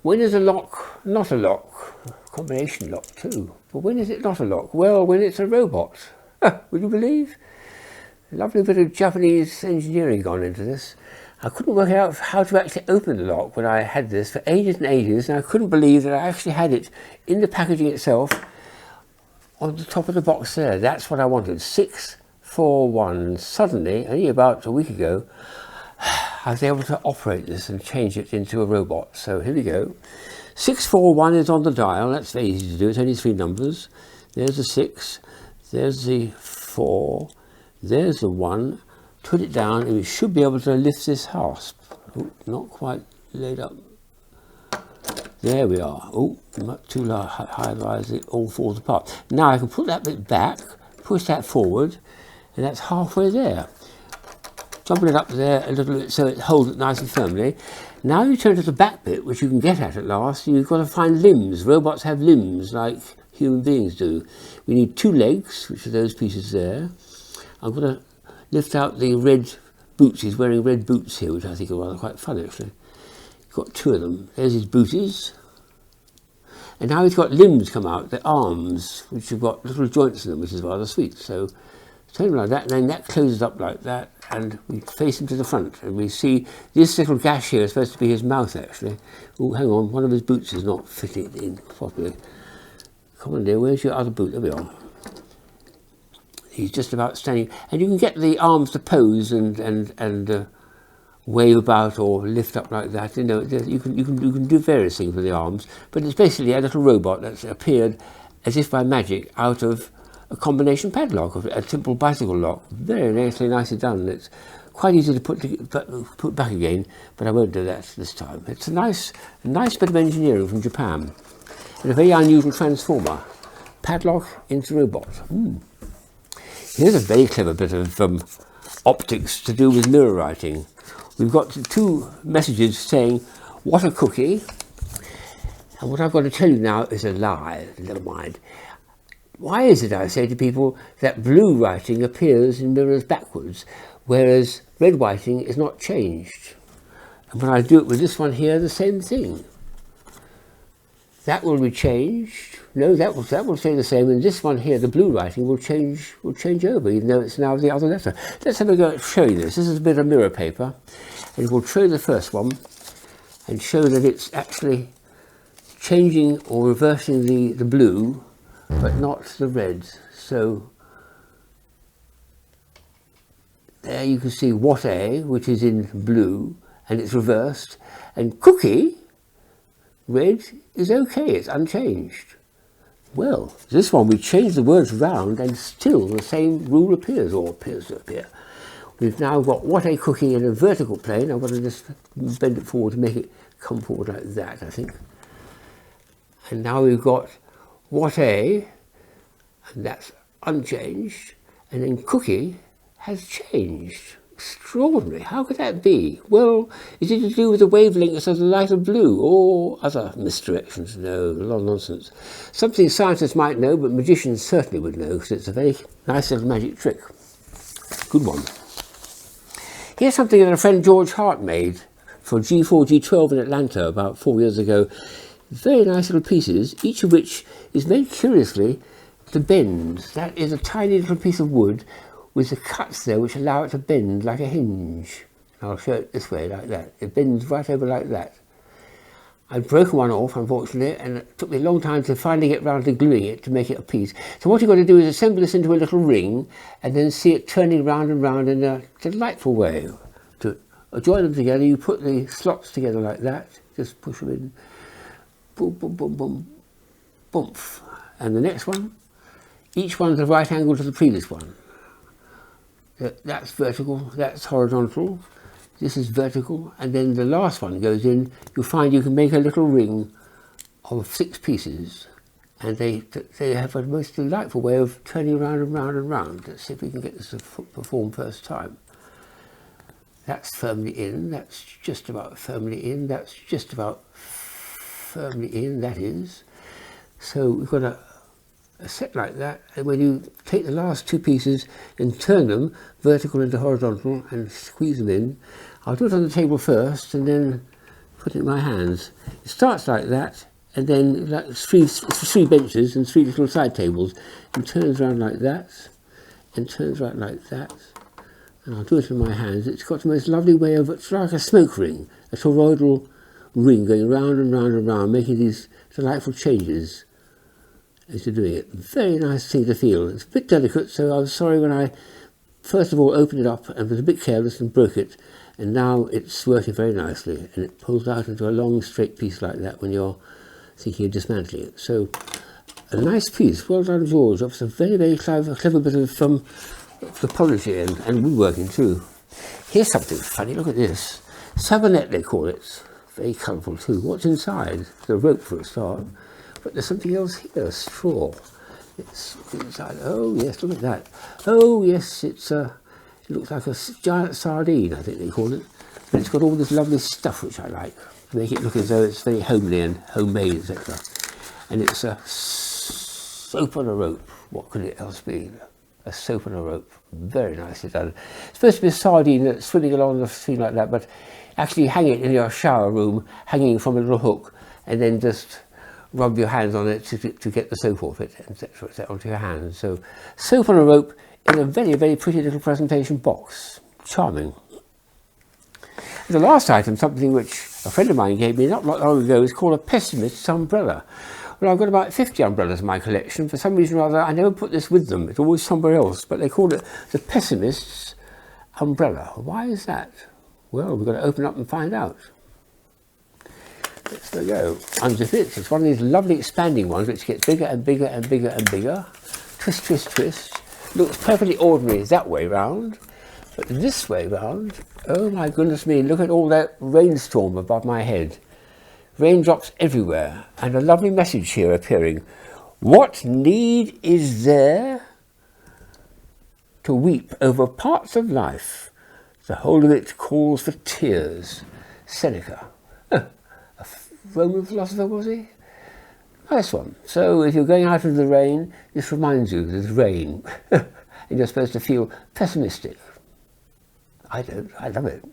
When is a lock not a lock? Combination lock too. But when is it not a lock? Well, when it's a robot. Would you believe? A lovely bit of Japanese engineering gone into this. I couldn't work out how to actually open the lock when I had this for ages and ages, and I couldn't believe that I actually had it in the packaging itself on the top of the box there. That's what I wanted. 641. Suddenly, only about a week ago, I was able to operate this and change it into a robot. So here we go. 641 is on the dial. That's very easy to do. It's only 3 numbers. There's the 6. There's the 4. There's the 1. Put it down and we should be able to lift this hasp. Oh, not quite laid up. There we are. Oh, not too high, otherwise it all falls apart. Now I can put that bit back, push that forward, and that's halfway there. Jumping it up there a little bit so it holds it nice and firmly. Now you turn to the back bit, which you can get at last. You've got to find limbs. Robots have limbs like human beings do. We need 2 legs, which are those pieces there. I'm going to lift out the red boots. He's wearing red boots here, which I think are rather quite fun actually. He's got 2 of them. There's his booties. And now he's got limbs come out, the arms, which have got little joints in them, which is rather sweet. So turn him like that, and then that closes up like that, and we face him to the front, and we see this little gash here is supposed to be his mouth actually. Oh, hang on, one of his boots is not fitting in properly. Come on dear, where's your other boot? There we are. He's just about standing, and you can get the arms to pose and wave about or lift up like that. You know, you can do various things with the arms, but it's basically a little robot that's appeared as if by magic out of a combination padlock, a simple bicycle lock. Very nicely done. It's quite easy to put back again, but I won't do that this time. It's a nice bit of engineering from Japan, and a very unusual transformer. Padlock into robot. Here's a very clever bit of optics to do with mirror writing. We've got 2 messages saying, what a cookie. And what I've got to tell you now is a lie, never mind. Why is it, I say to people, that blue writing appears in mirrors backwards, whereas red writing is not changed? And when I do it with this one here, the same thing. That will be changed. No, that will stay the same, and this one here, the blue writing, will change over, even though it's now the other letter. Let's have a go at showing this. This is a bit of mirror paper, and we'll show the first one and show that it's actually changing or reversing the blue, but not the red. So there you can see what A, which is in blue, and it's reversed, and cookie, red, is okay, it's unchanged. Well, this one we change the words round and still the same rule appears, or appears to appear. We've now got what a cookie in a vertical plane. I'm going to just bend it forward to make it come forward like that, I think. And now we've got what a, and that's unchanged, and then cookie has changed. Extraordinary. How could that be? Well, is it to do with the wavelengths of the light of blue or other misdirections? No, a lot of nonsense. Something scientists might know, but magicians certainly would know, because it's a very nice little magic trick. Good one. Here's something that a friend George Hart made for G4, G12 in Atlanta about 4 years ago. Very nice little pieces, each of which is made curiously to bend. That is a tiny little piece of wood with the cuts there which allow it to bend like a hinge. I'll show it this way, like that. It bends right over like that. I'd broken one off, unfortunately, and it took me a long time to finally get round to gluing it to make it a piece. So what you've got to do is assemble this into a little ring and then see it turning round and round in a delightful way. To join them together, you put the slots together like that, just push them in, boom, boom, boom, boom, boom. And the next one, each one's a right angle to the previous one. That's vertical, that's horizontal, this is vertical, and then the last one goes in. You'll find you can make a little ring of 6 pieces, and they have a most delightful way of turning around and round and round. Let's see if we can get this to perform first time. That's firmly in, that's just about firmly in, that's just about firmly in, that is. So we've got a set like that, and when you take the last 2 pieces and turn them vertical into horizontal and squeeze them in, I'll do it on the table first and then put it in my hands. It starts like that, and then like three benches and three little side tables, and turns around like that, and turns right like that. And I'll do it in my hands. It's got the most lovely way of, it's like a smoke ring, a toroidal ring going round and round and round, making these delightful changes as you're doing it. Very nice thing to feel. It's a bit delicate, so I was sorry when I first of all opened it up and was a bit careless and broke it, and now it's working very nicely, and it pulls out into a long straight piece like that when you're thinking of dismantling it. So a nice piece. Well done, George. That's a very, very clever bit of topology and woodworking too. Here's something funny. Look at this. Sabonet, they call it. Very colourful too. What's inside? There's a rope for a start, but there's something else here. A straw. It's inside. Oh yes, look at that. Oh yes, it looks like a giant sardine, I think they call it. But it's got all this lovely stuff which I like to make it look as though it's very homely and homemade, etc. And it's a soap on a rope. What could it else be? A soap on a rope. Very nicely done. It's supposed to be a sardine that's swimming along the scene like that, but actually hang it in your shower room, hanging from a little hook, and then just rub your hands on it to get the soap off it, etc., etc., onto your hands. So soap on a rope in a very, very pretty little presentation box. Charming. And the last item, something which a friend of mine gave me not long ago, is called a Pessimist umbrella. Well, I've got about 50 umbrellas in my collection. For some reason or other, I never put this with them. It's always somewhere else. But they call it the Pessimist's umbrella. Why is that? Well, we've got to open up and find out. Let's go. Unzip it. It's one of these lovely expanding ones which gets bigger and bigger and bigger and bigger. Twist, twist, twist. Looks perfectly ordinary that way round. But this way round, oh my goodness me, look at all that rainstorm above my head. Raindrops everywhere, and a lovely message here appearing. What need is there to weep over parts of life? The whole of it calls for tears. Seneca. A Roman philosopher, was he? Nice one. So if you're going out in the rain, this reminds you there's rain. And you're supposed to feel pessimistic. I don't. I love it.